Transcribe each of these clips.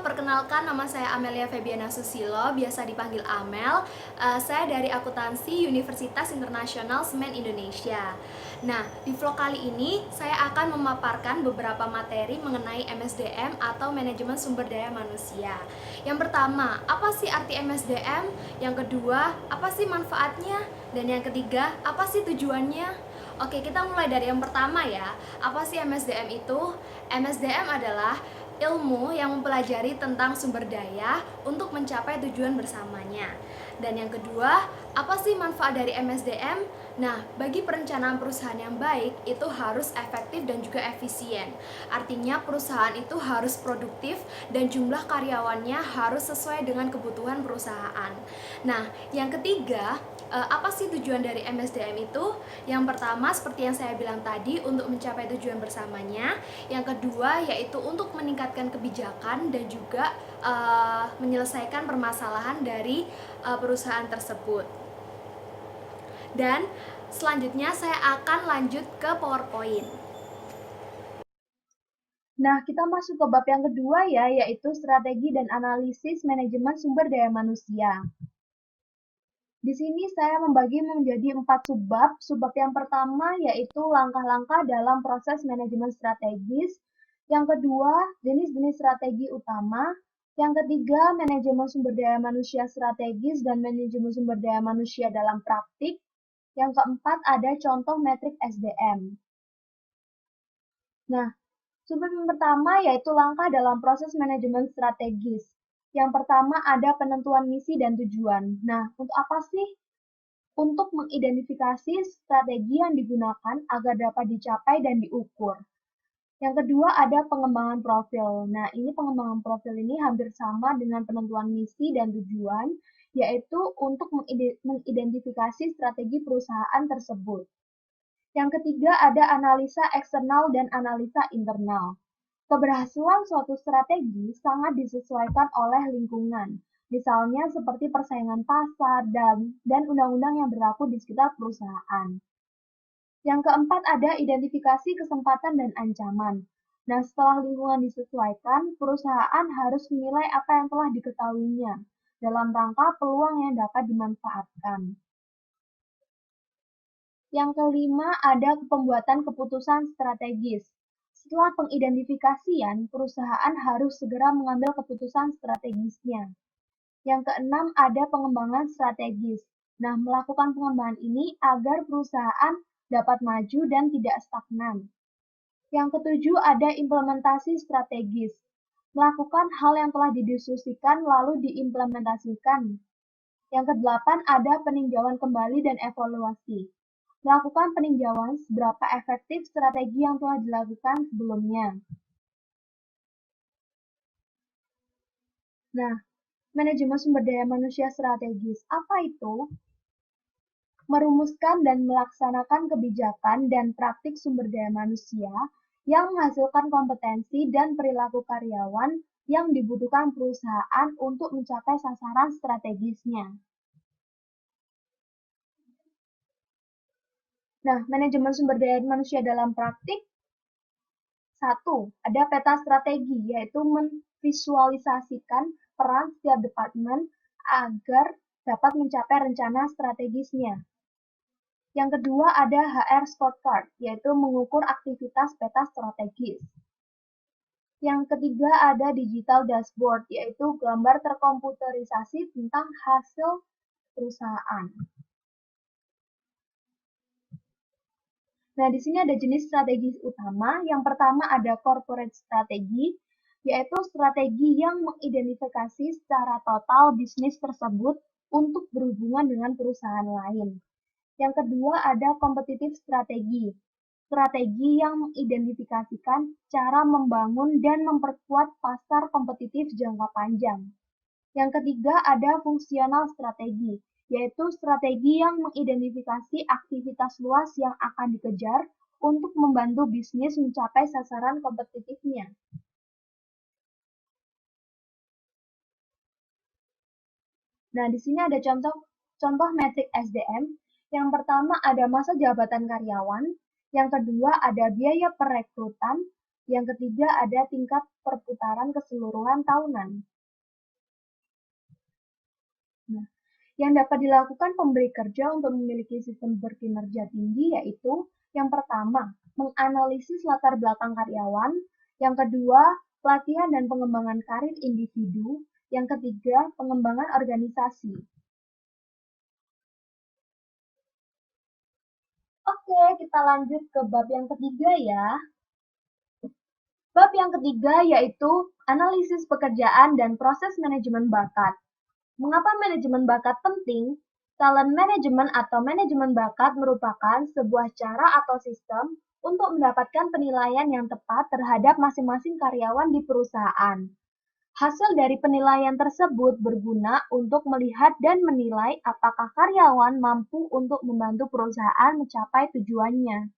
perkenalkan nama saya Amelia Febiana Susilo, biasa dipanggil Amel. Saya dari Akuntansi Universitas Internasional Semen Indonesia. Nah, di vlog kali ini saya akan memaparkan beberapa materi mengenai MSDM atau Manajemen Sumber Daya Manusia. Yang pertama, apa sih arti MSDM? Yang kedua, apa sih manfaatnya? Dan yang ketiga, apa sih tujuannya? Oke, kita mulai dari yang pertama ya. Apa sih MSDM itu? MSDM adalah ilmu yang mempelajari tentang sumber daya untuk mencapai tujuan bersamanya. Dan yang kedua, apa sih manfaat dari MSDM? Nah, bagi perencanaan perusahaan yang baik, itu harus efektif dan juga efisien. Artinya perusahaan itu harus produktif dan jumlah karyawannya harus sesuai dengan kebutuhan perusahaan. Nah, yang ketiga, apa sih tujuan dari MSDM itu? Yang pertama, seperti yang saya bilang tadi, untuk mencapai tujuan bersamanya. Yang kedua, yaitu untuk meningkatkan kebijakan dan juga menyelesaikan permasalahan dari perusahaan tersebut. Dan selanjutnya saya akan lanjut ke PowerPoint. Nah, kita masuk ke bab yang kedua ya, yaitu strategi dan analisis manajemen sumber daya manusia. Di sini saya membagi menjadi 4 subbab. Subbab yang pertama yaitu langkah-langkah dalam proses manajemen strategis. Yang kedua, jenis-jenis strategi utama. Yang ketiga, manajemen sumber daya manusia strategis dan manajemen sumber daya manusia dalam praktik. Yang keempat, ada contoh metrik SDM. Nah, subbab yang pertama yaitu langkah dalam proses manajemen strategis. Yang pertama ada penentuan misi dan tujuan. Nah, untuk apa sih? Untuk mengidentifikasi strategi yang digunakan agar dapat dicapai dan diukur. Yang kedua ada pengembangan profil. Nah, ini pengembangan profil ini hampir sama dengan penentuan misi dan tujuan, yaitu untuk mengidentifikasi strategi perusahaan tersebut. Yang ketiga ada analisa eksternal dan analisa internal. Keberhasilan suatu strategi sangat disesuaikan oleh lingkungan, misalnya seperti persaingan pasar dan undang-undang yang berlaku di sekitar perusahaan. Yang keempat ada identifikasi kesempatan dan ancaman. Nah, setelah lingkungan disesuaikan, perusahaan harus menilai apa yang telah diketahuinya dalam rangka peluang yang dapat dimanfaatkan. Yang kelima ada pembuatan keputusan strategis. Setelah pengidentifikasian, perusahaan harus segera mengambil keputusan strategisnya. Yang keenam ada pengembangan strategis. Nah, melakukan pengembangan ini agar perusahaan dapat maju dan tidak stagnan. Yang ketujuh ada implementasi strategis. Melakukan hal yang telah didiskusikan lalu diimplementasikan. Yang kedelapan ada peninjauan kembali dan evaluasi. Melakukan peninjauan seberapa efektif strategi yang telah dilakukan sebelumnya. Nah, manajemen sumber daya manusia strategis, apa itu? Merumuskan dan melaksanakan kebijakan dan praktik sumber daya manusia yang menghasilkan kompetensi dan perilaku karyawan yang dibutuhkan perusahaan untuk mencapai sasaran strategisnya. Nah, manajemen sumber daya manusia dalam praktik. 1. Ada peta strategi, yaitu memvisualisasikan peran setiap departemen agar dapat mencapai rencana strategisnya. Yang kedua ada HR scorecard, yaitu mengukur aktivitas peta strategis. Yang ketiga ada digital dashboard, yaitu gambar terkomputerisasi tentang hasil perusahaan. Nah, di sini ada jenis strategi utama. Yang pertama ada corporate strategi, yaitu strategi yang mengidentifikasi secara total bisnis tersebut untuk berhubungan dengan perusahaan lain. Yang kedua ada competitive strategi, strategi yang mengidentifikasikan cara membangun dan memperkuat pasar kompetitif jangka panjang. Yang ketiga ada fungsional strategi, yaitu strategi yang mengidentifikasi aktivitas luas yang akan dikejar untuk membantu bisnis mencapai sasaran kompetitifnya. Nah, di sini ada contoh metrik SDM. Yang pertama ada masa jabatan karyawan, yang kedua ada biaya perekrutan, Yang ketiga ada tingkat perputaran keseluruhan tahunan. Nah, yang dapat dilakukan pemberi kerja untuk memiliki sistem berkinerja tinggi yaitu yang pertama, menganalisis latar belakang karyawan, yang kedua, pelatihan dan pengembangan karir individu, yang ketiga, pengembangan organisasi. Oke, kita lanjut ke bab yang ketiga ya. Bab yang ketiga yaitu analisis pekerjaan dan proses manajemen bakat. Mengapa manajemen bakat penting? Talent management atau manajemen bakat merupakan sebuah cara atau sistem untuk mendapatkan penilaian yang tepat terhadap masing-masing karyawan di perusahaan. Hasil dari penilaian tersebut berguna untuk melihat dan menilai apakah karyawan mampu untuk membantu perusahaan mencapai tujuannya.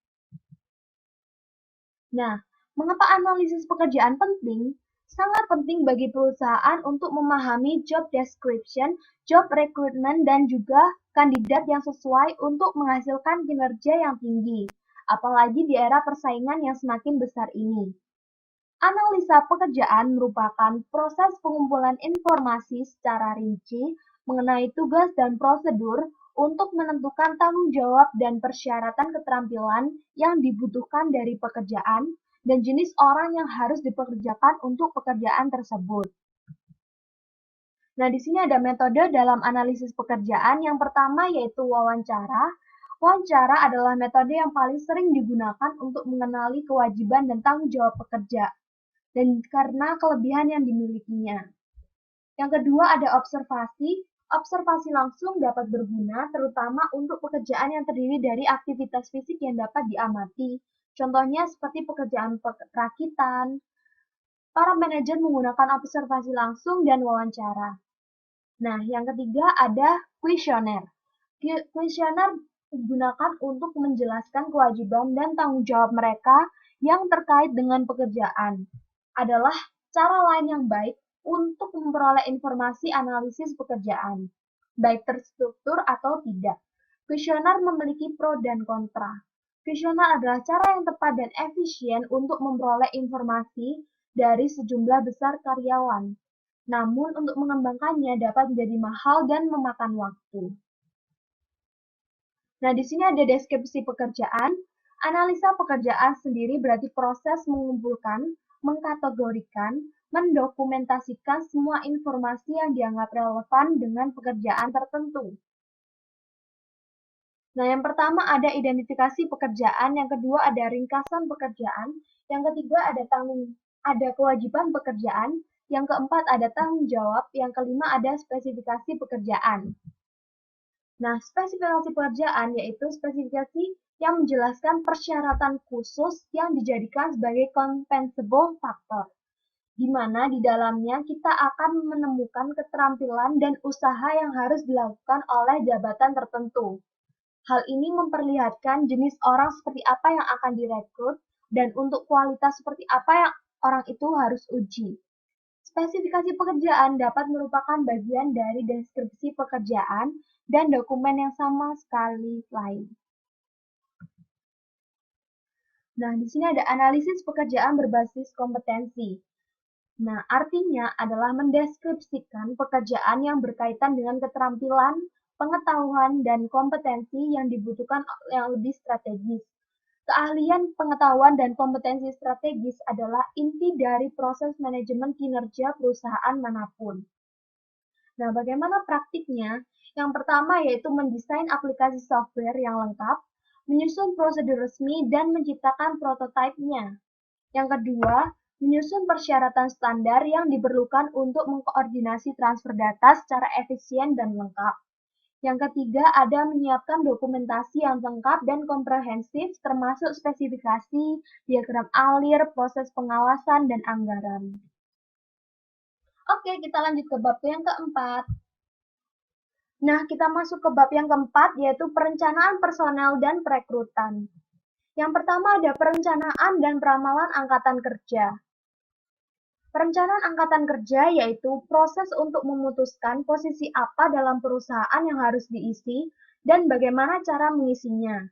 Nah, mengapa analisis pekerjaan penting? Sangat penting bagi perusahaan untuk memahami job description, job recruitment, dan juga kandidat yang sesuai untuk menghasilkan kinerja yang tinggi, apalagi di era persaingan yang semakin besar ini. Analisa pekerjaan merupakan proses pengumpulan informasi secara rinci mengenai tugas dan prosedur untuk menentukan tanggung jawab dan persyaratan keterampilan yang dibutuhkan dari pekerjaan dan jenis orang yang harus dipekerjakan untuk pekerjaan tersebut. Nah, di sini ada metode dalam analisis pekerjaan. Yang pertama yaitu wawancara. Wawancara adalah metode yang paling sering digunakan untuk mengenali kewajiban dan tanggung jawab pekerja, dan karena kelebihan yang dimilikinya. Yang kedua ada observasi. Observasi langsung dapat berguna terutama untuk pekerjaan yang terdiri dari aktivitas fisik yang dapat diamati. Contohnya seperti pekerjaan perakitan. Para manajer menggunakan observasi langsung dan wawancara. Nah, yang ketiga ada kuesioner. Kuesioner digunakan untuk menjelaskan kewajiban dan tanggung jawab mereka yang terkait dengan pekerjaan. Adalah cara lain yang baik untuk memperoleh informasi analisis pekerjaan, baik terstruktur atau tidak. Kuesioner memiliki pro dan kontra. Kuesioner adalah cara yang tepat dan efisien untuk memperoleh informasi dari sejumlah besar karyawan. Namun, untuk mengembangkannya dapat menjadi mahal dan memakan waktu. Nah, di sini ada deskripsi pekerjaan. Analisa pekerjaan sendiri berarti proses mengumpulkan, mengkategorikan, mendokumentasikan semua informasi yang dianggap relevan dengan pekerjaan tertentu. Nah, yang pertama ada identifikasi pekerjaan, yang kedua ada ringkasan pekerjaan, yang ketiga ada kewajiban pekerjaan, yang keempat ada tanggung jawab, yang kelima ada spesifikasi pekerjaan. Nah, spesifikasi pekerjaan yaitu spesifikasi yang menjelaskan persyaratan khusus yang dijadikan sebagai compensable factor, di mana di dalamnya kita akan menemukan keterampilan dan usaha yang harus dilakukan oleh jabatan tertentu. Hal ini memperlihatkan jenis orang seperti apa yang akan direkrut dan untuk kualitas seperti apa yang orang itu harus uji. Spesifikasi pekerjaan dapat merupakan bagian dari deskripsi pekerjaan dan dokumen yang sama sekali lain. Nah, di sini ada analisis pekerjaan berbasis kompetensi. Nah, artinya adalah mendeskripsikan pekerjaan yang berkaitan dengan keterampilan, pengetahuan, dan kompetensi yang dibutuhkan yang lebih strategis. Keahlian, pengetahuan, dan kompetensi strategis adalah inti dari proses manajemen kinerja perusahaan manapun. Nah, bagaimana praktiknya? Yang pertama yaitu mendesain aplikasi software yang lengkap, menyusun prosedur resmi, dan menciptakan prototipenya. Yang kedua, menyusun persyaratan standar yang diperlukan untuk mengkoordinasi transfer data secara efisien dan lengkap. Yang ketiga, ada menyiapkan dokumentasi yang lengkap dan komprehensif termasuk spesifikasi, diagram alir, proses pengawasan, dan anggaran. Oke, kita lanjut ke bab yang keempat. Nah, kita masuk ke bab yang keempat, yaitu perencanaan personel dan perekrutan. Yang pertama ada perencanaan dan peramalan angkatan kerja. Perencanaan angkatan kerja yaitu proses untuk memutuskan posisi apa dalam perusahaan yang harus diisi dan bagaimana cara mengisinya.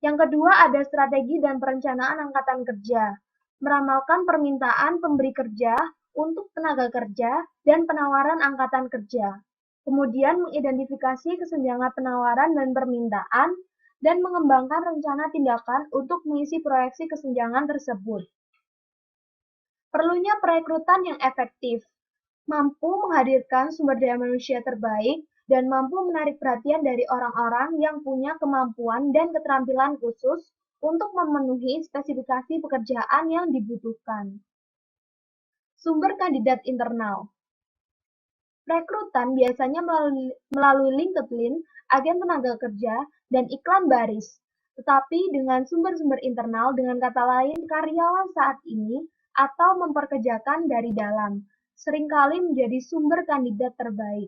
Yang kedua ada strategi dan perencanaan angkatan kerja. meramalkan permintaan pemberi kerja untuk tenaga kerja dan penawaran angkatan kerja. Kemudian mengidentifikasi kesenjangan penawaran dan permintaan dan mengembangkan rencana tindakan untuk mengisi proyeksi kesenjangan tersebut. Perlunya perekrutan yang efektif, mampu menghadirkan sumber daya manusia terbaik, dan mampu menarik perhatian dari orang-orang yang punya kemampuan dan keterampilan khusus untuk memenuhi spesifikasi pekerjaan yang dibutuhkan. Sumber kandidat internal. Rekrutan biasanya melalui LinkedIn, agen tenaga kerja, dan iklan baris. Tetapi dengan sumber-sumber internal, dengan kata lain karyawan saat ini, atau memperkerjakan dari dalam, seringkali menjadi sumber kandidat terbaik.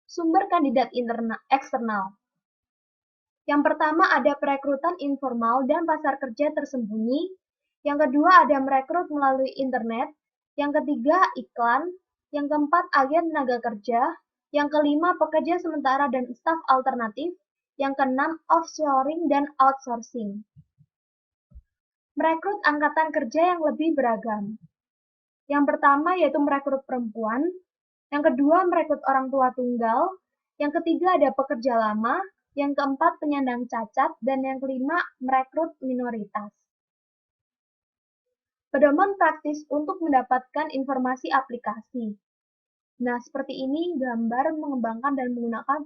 Sumber kandidat eksternal. Yang pertama ada perekrutan informal dan pasar kerja tersembunyi. Yang kedua ada merekrut melalui internet. Yang ketiga iklan. Yang keempat agen tenaga kerja. Yang kelima pekerja sementara dan staf alternatif. Yang keenam offshoring dan outsourcing. Merekrut angkatan kerja yang lebih beragam. Yang pertama yaitu merekrut perempuan, yang kedua merekrut orang tua tunggal, yang ketiga ada pekerja lama, yang keempat penyandang cacat, dan yang kelima merekrut minoritas. Pedoman praktis untuk mendapatkan informasi aplikasi. Nah, seperti ini gambar mengembangkan dan menggunakan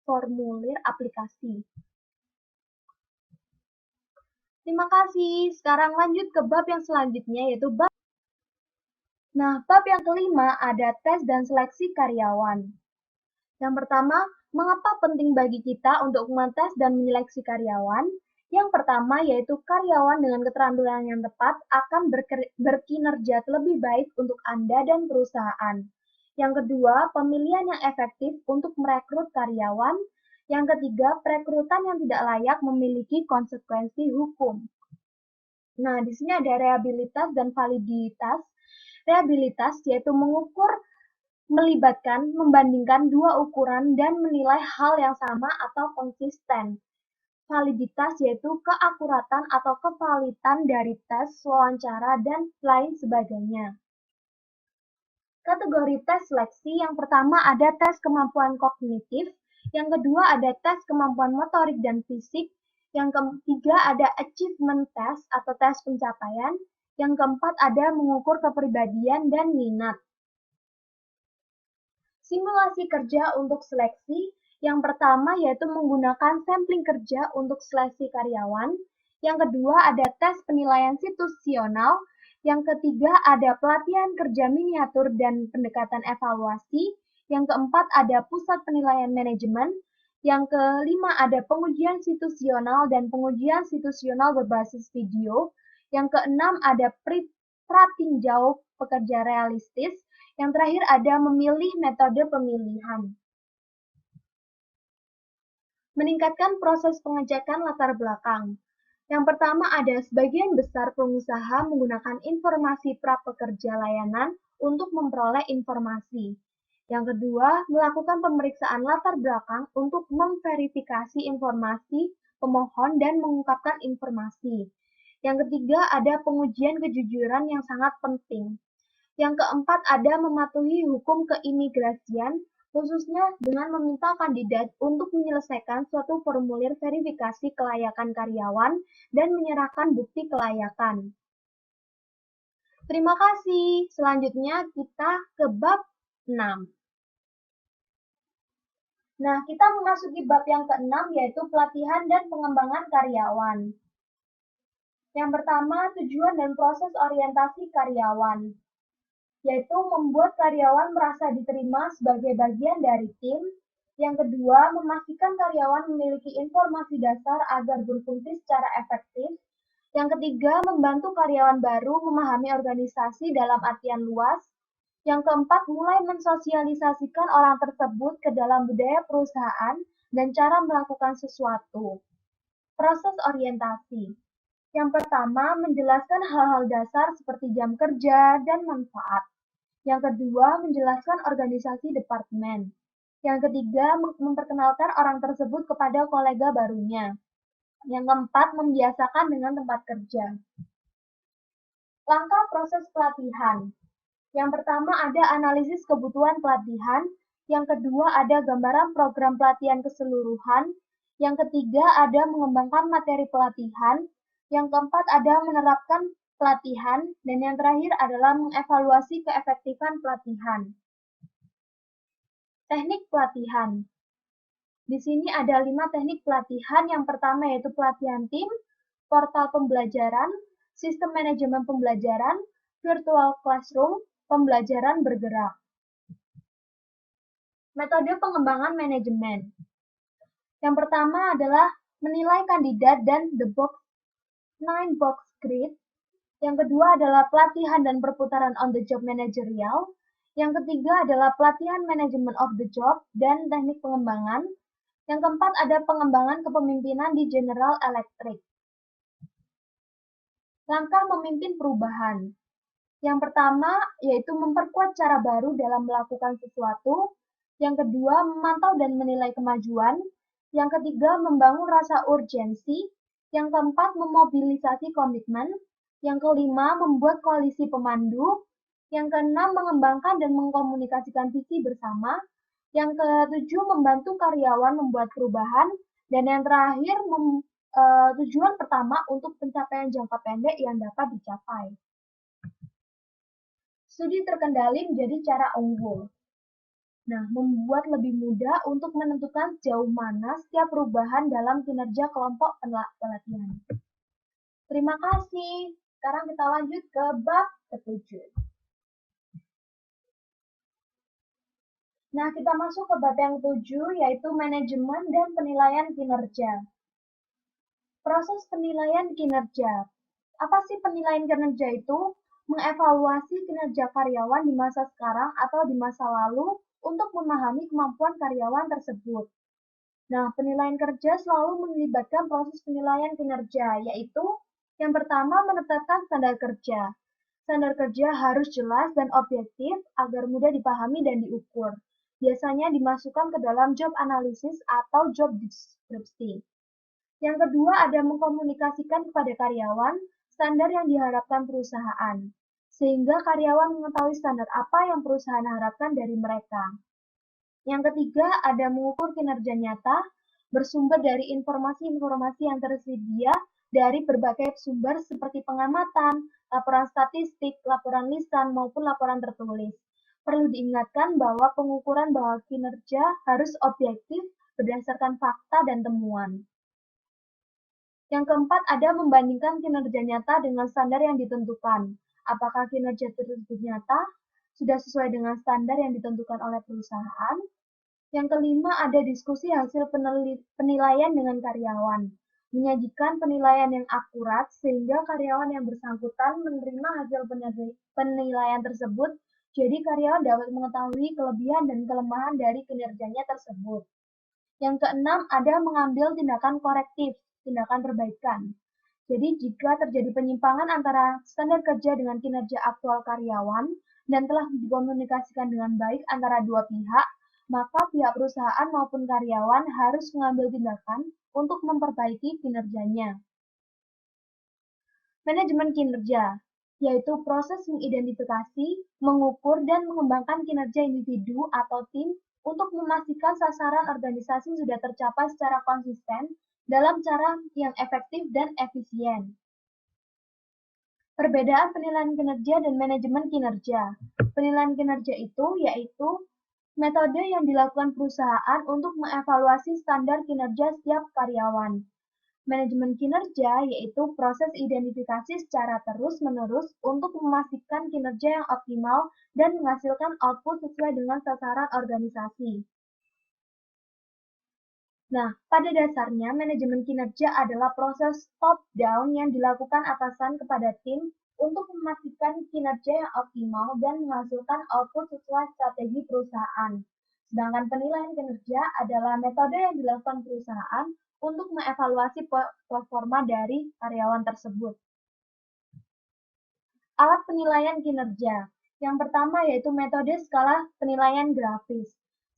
formulir aplikasi. Terima kasih. Sekarang lanjut ke bab yang selanjutnya yaitu bab. Nah, bab yang kelima ada tes dan seleksi karyawan. Yang pertama, mengapa penting bagi kita untuk mengetes dan menyeleksi karyawan? Yang pertama yaitu karyawan dengan keterampilan yang tepat akan berkinerja lebih baik untuk Anda dan perusahaan. Yang kedua, pemilihan yang efektif untuk merekrut karyawan. Yang ketiga, perekrutan yang tidak layak memiliki konsekuensi hukum. Nah, di sini ada reliabilitas dan validitas. Reliabilitas yaitu mengukur, melibatkan, membandingkan dua ukuran dan menilai hal yang sama atau konsisten. Validitas yaitu keakuratan atau kevalitan dari tes, wawancara, dan lain sebagainya. Kategori tes seleksi yang pertama ada tes kemampuan kognitif, yang kedua ada tes kemampuan motorik dan fisik, yang ketiga ada achievement test atau tes pencapaian, yang keempat ada mengukur kepribadian dan minat. Simulasi kerja untuk seleksi, yang pertama yaitu menggunakan sampling kerja untuk seleksi karyawan, yang kedua ada tes penilaian situasional, yang ketiga ada pelatihan kerja miniatur dan pendekatan evaluasi, yang keempat ada pusat penilaian manajemen, yang kelima ada pengujian situasional dan pengujian situasional berbasis video, yang keenam ada pratinjau pekerja realistis, yang terakhir ada memilih metode pemilihan. Meningkatkan proses pengecekan latar belakang. Yang pertama ada sebagian besar pengusaha menggunakan informasi prapekerja layanan untuk memperoleh informasi. Yang kedua, melakukan pemeriksaan latar belakang untuk memverifikasi informasi pemohon dan mengungkapkan informasi. Yang ketiga, ada pengujian kejujuran yang sangat penting. Yang keempat, ada mematuhi hukum keimigrasian, khususnya dengan meminta kandidat untuk menyelesaikan suatu formulir verifikasi kelayakan karyawan dan menyerahkan bukti kelayakan. Terima kasih. Selanjutnya kita ke bab 6. Nah, kita memasuki bab yang ke-6 yaitu pelatihan dan pengembangan karyawan. Yang pertama, tujuan dan proses orientasi karyawan, yaitu membuat karyawan merasa diterima sebagai bagian dari tim. Yang kedua, memastikan karyawan memiliki informasi dasar agar berfungsi secara efektif. Yang ketiga, membantu karyawan baru memahami organisasi dalam artian luas. Yang keempat, mulai mensosialisasikan orang tersebut ke dalam budaya perusahaan dan cara melakukan sesuatu. Proses orientasi. Yang pertama, menjelaskan hal-hal dasar seperti jam kerja dan manfaat. Yang kedua, menjelaskan organisasi departemen. Yang ketiga, memperkenalkan orang tersebut kepada kolega barunya. Yang keempat, membiasakan dengan tempat kerja. Langkah proses pelatihan. Yang pertama ada analisis kebutuhan pelatihan, yang kedua ada gambaran program pelatihan keseluruhan, yang ketiga ada mengembangkan materi pelatihan, yang keempat ada menerapkan pelatihan, dan yang terakhir adalah mengevaluasi keefektifan pelatihan. Teknik pelatihan. Di sini ada 5 teknik pelatihan. Yang pertama yaitu pelatihan tim, portal pembelajaran, sistem manajemen pembelajaran, virtual classroom, pembelajaran bergerak. Metode pengembangan manajemen. Yang pertama adalah menilai kandidat dan the box 9 box grid. Yang kedua adalah pelatihan dan perputaran on the job managerial. Yang ketiga adalah pelatihan manajemen of the job dan teknik pengembangan. Yang keempat ada pengembangan kepemimpinan di General Electric. Langkah memimpin perubahan. Yang pertama yaitu memperkuat cara baru dalam melakukan sesuatu. Yang kedua, memantau dan menilai kemajuan. Yang ketiga, membangun rasa urgensi. Yang keempat, memobilisasi komitmen. Yang kelima, membuat koalisi pemandu. Yang keenam, mengembangkan dan mengkomunikasikan visi bersama. Yang ketujuh, membantu karyawan membuat perubahan. Dan yang terakhir, tujuan pertama untuk pencapaian jangka pendek yang dapat dicapai. Studi terkendali menjadi cara unggul. Nah, membuat lebih mudah untuk menentukan sejauh mana setiap perubahan dalam kinerja kelompok pelatihan. Terima kasih. Sekarang kita lanjut ke bab ke-7. Nah, kita masuk ke bab yang 7, yaitu manajemen dan penilaian kinerja. Proses penilaian kinerja. Apa sih penilaian kinerja itu? Mengevaluasi kinerja karyawan di masa sekarang atau di masa lalu untuk memahami kemampuan karyawan tersebut. Nah, penilaian kerja selalu melibatkan proses penilaian kinerja, yaitu yang pertama menetapkan standar kerja. Standar kerja harus jelas dan objektif agar mudah dipahami dan diukur. Biasanya dimasukkan ke dalam job analysis atau job description. Yang kedua ada mengkomunikasikan kepada karyawan standar yang diharapkan perusahaan, sehingga karyawan mengetahui standar apa yang perusahaan harapkan dari mereka. Yang ketiga ada mengukur kinerja nyata, bersumber dari informasi-informasi yang tersedia dari berbagai sumber seperti pengamatan, laporan statistik, laporan lisan, maupun laporan tertulis. Perlu diingatkan bahwa pengukuran bahwa kinerja harus objektif berdasarkan fakta dan temuan. Yang keempat ada membandingkan kinerja nyata dengan standar yang ditentukan. Apakah kinerja tersebut nyata, sudah sesuai dengan standar yang ditentukan oleh perusahaan? Yang kelima ada diskusi hasil penilaian dengan karyawan. Menyajikan penilaian yang akurat sehingga karyawan yang bersangkutan menerima hasil penilaian tersebut, jadi karyawan dapat mengetahui kelebihan dan kelemahan dari kinerjanya tersebut. Yang keenam ada mengambil tindakan korektif, tindakan perbaikan. Jadi jika terjadi penyimpangan antara standar kerja dengan kinerja aktual karyawan dan telah dikomunikasikan dengan baik antara dua pihak, maka pihak perusahaan maupun karyawan harus mengambil tindakan untuk memperbaiki kinerjanya. Manajemen kinerja, yaitu proses mengidentifikasi, mengukur, dan mengembangkan kinerja individu atau tim untuk memastikan sasaran organisasi sudah tercapai secara konsisten dalam cara yang efektif dan efisien. Perbedaan penilaian kinerja dan manajemen kinerja. Penilaian kinerja itu yaitu metode yang dilakukan perusahaan untuk mengevaluasi standar kinerja setiap karyawan. Manajemen kinerja yaitu proses identifikasi secara terus-menerus untuk memastikan kinerja yang optimal dan menghasilkan output sesuai dengan sasaran organisasi. Nah, pada dasarnya manajemen kinerja adalah proses top-down yang dilakukan atasan kepada tim untuk memastikan kinerja yang optimal dan menghasilkan output sesuai strategi perusahaan. Sedangkan penilaian kinerja adalah metode yang dilakukan perusahaan untuk mengevaluasi performa dari karyawan tersebut. Alat penilaian kinerja. Yang pertama yaitu metode skala penilaian grafis.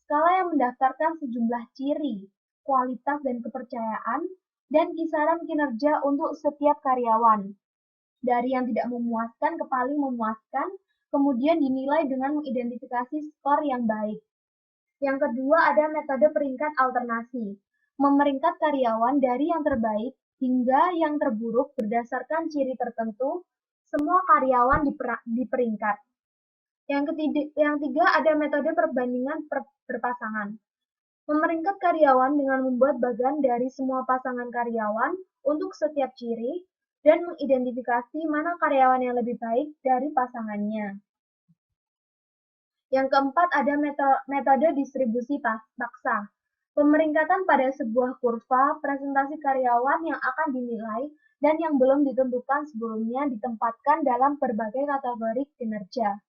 Skala yang mendaftarkan sejumlah ciri, kualitas dan kepercayaan, dan kisaran kinerja untuk setiap karyawan. dari yang tidak memuaskan ke paling memuaskan, kemudian dinilai dengan mengidentifikasi skor yang baik. Yang kedua ada metode peringkat alternasi, memeringkat karyawan dari yang terbaik hingga yang terburuk berdasarkan ciri tertentu, semua karyawan diperingkat. Yang tiga ada metode perbandingan berpasangan. Memeringkat karyawan dengan membuat bagan dari semua pasangan karyawan untuk setiap ciri dan mengidentifikasi mana karyawan yang lebih baik dari pasangannya. Yang keempat ada metode distribusi paksa. Pemeringkatan pada sebuah kurva presentasi karyawan yang akan dinilai dan yang belum ditentukan sebelumnya ditempatkan dalam berbagai kategori kinerja.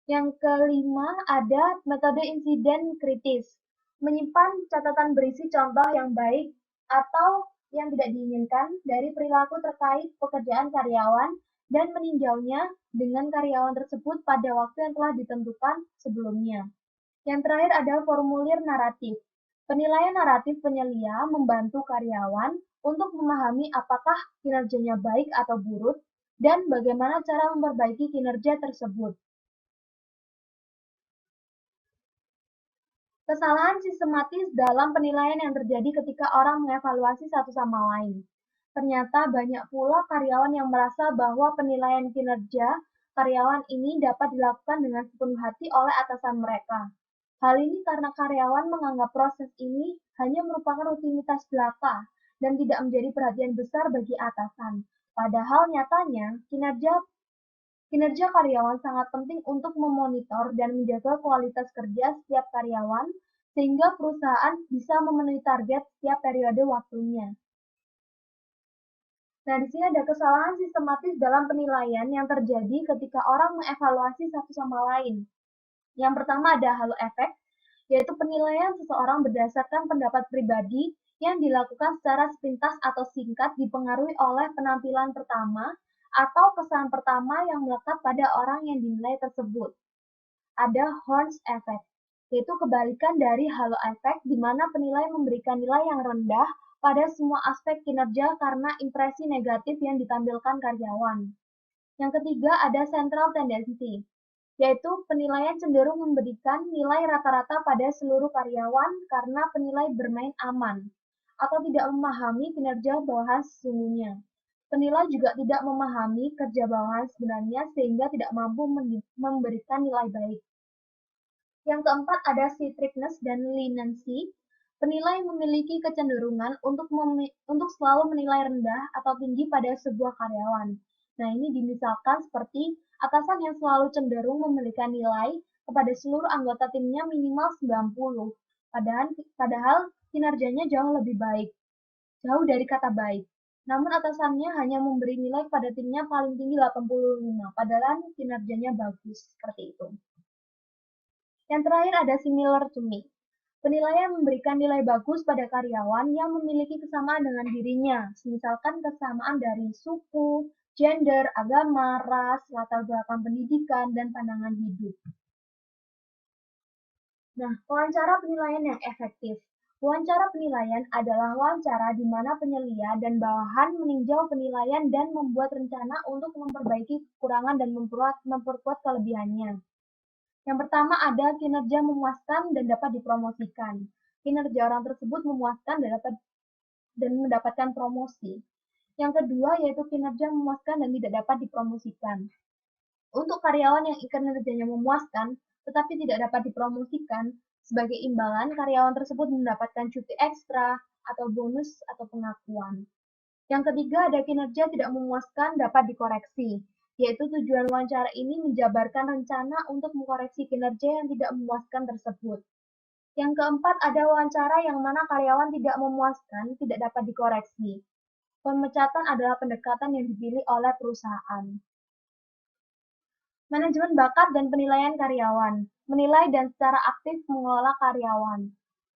Yang kelima ada metode insiden kritis, menyimpan catatan berisi contoh yang baik atau yang tidak diinginkan dari perilaku terkait pekerjaan karyawan dan meninjaunya dengan karyawan tersebut pada waktu yang telah ditentukan sebelumnya. Yang terakhir ada formulir naratif. Penilaian naratif penyelia membantu karyawan untuk memahami apakah kinerjanya baik atau buruk dan bagaimana cara memperbaiki kinerja tersebut. Kesalahan sistematis dalam penilaian yang terjadi ketika orang mengevaluasi satu sama lain. Ternyata banyak pula karyawan yang merasa bahwa penilaian kinerja karyawan ini dapat dilakukan dengan sepenuh hati oleh atasan mereka. Hal ini karena karyawan menganggap proses ini hanya merupakan rutinitas belaka dan tidak menjadi perhatian besar bagi atasan. Padahal nyatanya Kinerja karyawan sangat penting untuk memonitor dan menjaga kualitas kerja setiap karyawan, sehingga perusahaan bisa memenuhi target setiap periode waktunya. Nah, di sini ada kesalahan sistematis dalam penilaian yang terjadi ketika orang mengevaluasi satu sama lain. Yang pertama ada halo efek, yaitu penilaian seseorang berdasarkan pendapat pribadi yang dilakukan secara sepintas atau singkat dipengaruhi oleh penampilan pertama atau kesan pertama yang melekat pada orang yang dinilai tersebut. Ada Horns effect, yaitu kebalikan dari halo effect di mana penilai memberikan nilai yang rendah pada semua aspek kinerja karena impresi negatif yang ditampilkan karyawan. Yang ketiga ada central tendency, yaitu penilaian cenderung memberikan nilai rata-rata pada seluruh karyawan karena penilai bermain aman atau tidak memahami kinerja bawahan sesungguhnya. Penilai juga tidak memahami kerja bawahan sebenarnya sehingga tidak mampu memberikan nilai baik. Yang keempat ada strictness dan leniency. Penilai memiliki kecenderungan untuk selalu menilai rendah atau tinggi pada sebuah karyawan. Nah, ini dimisalkan seperti atasan yang selalu cenderung memberikan nilai kepada seluruh anggota timnya minimal 90, padahal kinerjanya jauh lebih baik, jauh dari kata baik. Namun atasannya hanya memberi nilai pada timnya paling tinggi 85, padahal kinerjanya bagus, seperti itu. Yang terakhir ada similar to me. Penilaian memberikan nilai bagus pada karyawan yang memiliki kesamaan dengan dirinya, misalkan kesamaan dari suku, gender, agama, ras, latar belakang pendidikan, dan pandangan hidup. Nah, wawancara penilaian yang efektif. Wawancara penilaian adalah wawancara di mana penyelia dan bawahan meninjau penilaian dan membuat rencana untuk memperbaiki kekurangan dan memperkuat kelebihannya. Yang pertama ada kinerja memuaskan dan dapat dipromosikan. Kinerja orang tersebut memuaskan dan mendapatkan promosi. Yang kedua yaitu kinerja memuaskan dan tidak dapat dipromosikan. Untuk karyawan yang kinerjanya memuaskan tetapi tidak dapat dipromosikan, sebagai imbalan karyawan tersebut mendapatkan cuti ekstra atau bonus atau pengakuan. Yang ketiga ada kinerja tidak memuaskan dapat dikoreksi, yaitu tujuan wawancara ini menjabarkan rencana untuk mengkoreksi kinerja yang tidak memuaskan tersebut. Yang keempat ada wawancara yang mana karyawan tidak memuaskan tidak dapat dikoreksi. Pemecatan adalah pendekatan yang dipilih oleh perusahaan. Manajemen bakat dan penilaian karyawan. Menilai dan secara aktif mengelola karyawan.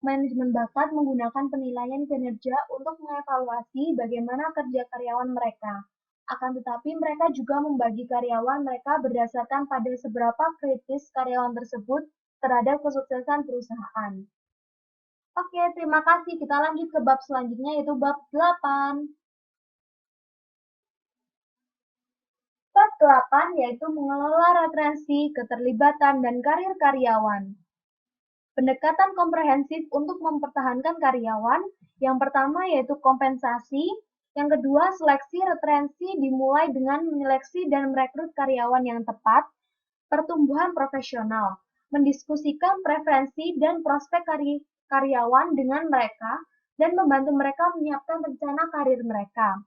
Manajemen bakat menggunakan penilaian kinerja untuk mengevaluasi bagaimana kerja karyawan mereka. Akan tetapi mereka juga membagi karyawan mereka berdasarkan pada seberapa kritis karyawan tersebut terhadap kesuksesan perusahaan. Oke, terima kasih. Kita lanjut ke bab selanjutnya yaitu bab 8. Part 8 yaitu mengelola retensi, keterlibatan, dan karir karyawan. Pendekatan komprehensif untuk mempertahankan karyawan, yang pertama yaitu kompensasi, yang kedua seleksi retensi dimulai dengan menyeleksi dan merekrut karyawan yang tepat, pertumbuhan profesional, mendiskusikan preferensi dan prospek karyawan dengan mereka, dan membantu mereka menyiapkan rencana karir mereka.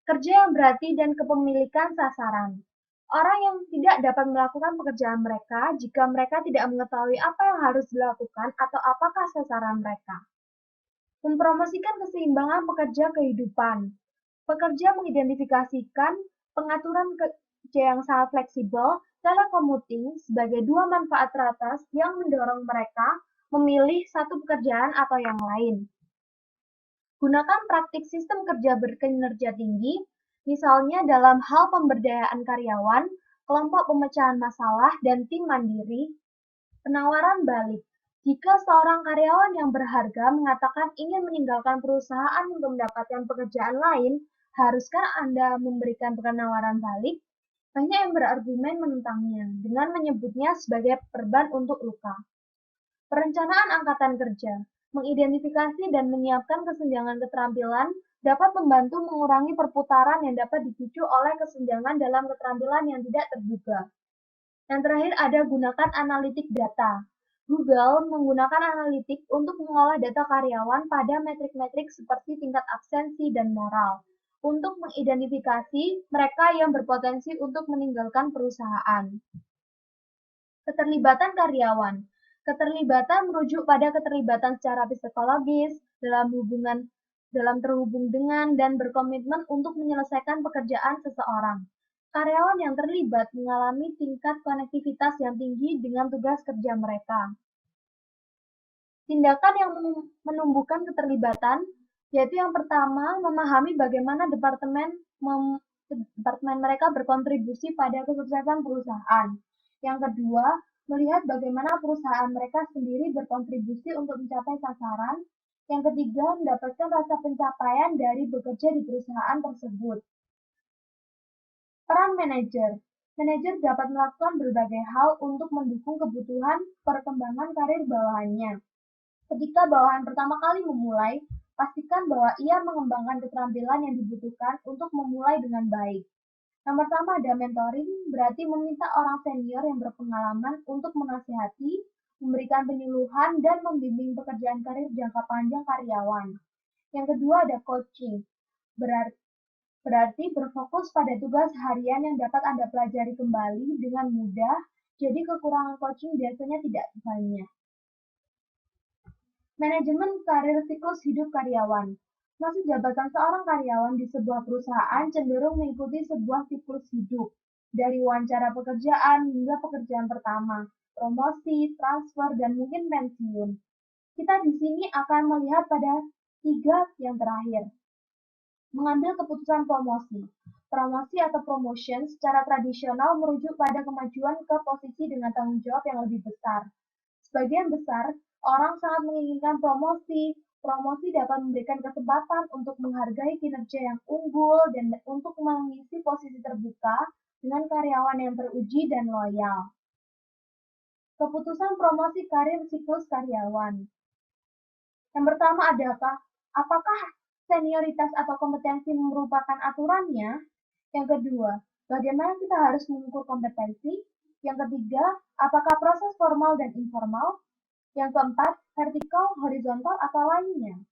Kerja yang berarti dan kepemilikan sasaran. Orang yang tidak dapat melakukan pekerjaan mereka jika mereka tidak mengetahui apa yang harus dilakukan atau apakah sasaran mereka. Mempromosikan keseimbangan pekerja kehidupan. Pekerja mengidentifikasikan pengaturan kerja yang sangat fleksibel, telecommuting sebagai dua manfaat teratas yang mendorong mereka memilih satu pekerjaan atau yang lain. Gunakan praktik sistem kerja berkinerja tinggi, misalnya dalam hal pemberdayaan karyawan, kelompok pemecahan masalah, dan tim mandiri. Penawaran balik. Jika seorang karyawan yang berharga mengatakan ingin meninggalkan perusahaan untuk mendapatkan pekerjaan lain, haruskah Anda memberikan penawaran balik? Banyak yang berargumen menentangnya dengan menyebutnya sebagai perban untuk luka. Perencanaan angkatan kerja, mengidentifikasi dan menyiapkan kesenjangan keterampilan dapat membantu mengurangi perputaran yang dapat dipicu oleh kesenjangan dalam keterampilan yang tidak terduga. Yang terakhir ada gunakan analitik data. Google menggunakan analitik untuk mengolah data karyawan pada metrik-metrik seperti tingkat absensi dan moral, untuk mengidentifikasi mereka yang berpotensi untuk meninggalkan perusahaan. Keterlibatan karyawan. Keterlibatan merujuk pada keterlibatan secara psikologis, dalam terhubung dengan dan berkomitmen untuk menyelesaikan pekerjaan seseorang. Karyawan yang terlibat mengalami tingkat konektivitas yang tinggi dengan tugas kerja mereka. Tindakan yang menumbuhkan keterlibatan, yaitu yang pertama, memahami bagaimana departemen mereka berkontribusi pada kesuksesan perusahaan. Yang kedua, melihat bagaimana perusahaan mereka sendiri berkontribusi untuk mencapai sasaran. Yang ketiga, mendapatkan rasa pencapaian dari bekerja di perusahaan tersebut. Peran manajer. Manajer dapat melakukan berbagai hal untuk mendukung kebutuhan perkembangan karir bawahannya. Ketika bawahan pertama kali memulai, pastikan bahwa ia mengembangkan keterampilan yang dibutuhkan untuk memulai dengan baik. Yang pertama ada mentoring, berarti meminta orang senior yang berpengalaman untuk menasihati, memberikan penyuluhan, dan membimbing pekerjaan karir jangka panjang karyawan. Yang kedua ada coaching, berarti berfokus pada tugas harian yang dapat Anda pelajari kembali dengan mudah, jadi kekurangan coaching biasanya tidak banyak. Manajemen karir siklus hidup karyawan. Masa jabatan seorang karyawan di sebuah perusahaan cenderung mengikuti sebuah siklus hidup, dari wawancara pekerjaan hingga pekerjaan pertama, promosi, transfer, dan mungkin pensiun. Kita di sini akan melihat pada 3 yang terakhir. Mengambil keputusan promosi. Promosi atau promotion secara tradisional merujuk pada kemajuan ke posisi dengan tanggung jawab yang lebih besar. Sebagian besar, orang sangat menginginkan promosi. Promosi dapat memberikan kesempatan untuk menghargai kinerja yang unggul dan untuk mengisi posisi terbuka dengan karyawan yang teruji dan loyal. Keputusan promosi karir siklus karyawan. Yang pertama apakah senioritas atau kompetensi merupakan aturannya? Yang kedua, bagaimana kita harus mengukur kompetensi? Yang ketiga, apakah proses formal dan informal? Yang keempat, vertikal, horizontal, atau lainnya?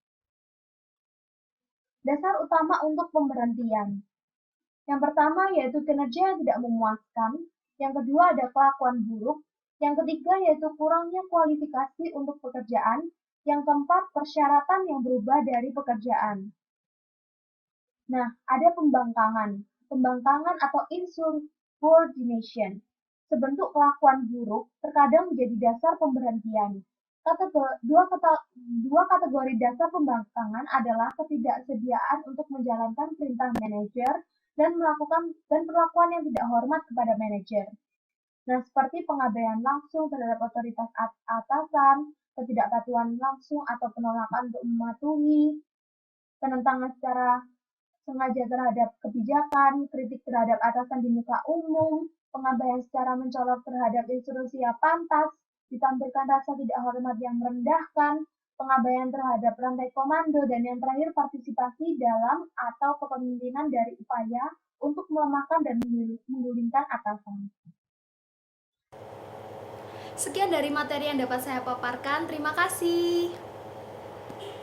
Dasar utama untuk pemberhentian. Yang pertama yaitu kinerja yang tidak memuaskan. Yang kedua ada kelakuan buruk. Yang ketiga yaitu kurangnya kualifikasi untuk pekerjaan. Yang keempat, persyaratan yang berubah dari pekerjaan. Nah, ada pembangkangan. Pembangkangan atau insubordination. Sebentuk kelakuan buruk terkadang menjadi dasar pemberhentian. Dua kategori dasar pembangkangan adalah ketidaksediaan untuk menjalankan perintah manajer dan perlakuan yang tidak hormat kepada manajer. Nah, seperti pengabaian langsung terhadap otoritas atasan, ketidakpatuhan langsung atau penolakan untuk mematuhi, penentangan secara sengaja terhadap kebijakan, kritik terhadap atasan di muka umum, pengabaian secara mencolok terhadap instruksi yang pantas, ditampilkan rasa tidak hormat yang merendahkan, pengabaian terhadap rantai komando, dan yang terakhir partisipasi dalam atau kepemimpinan dari upaya untuk melemahkan dan menggulingkan atasan. Sekian dari materi yang dapat saya paparkan. Terima kasih.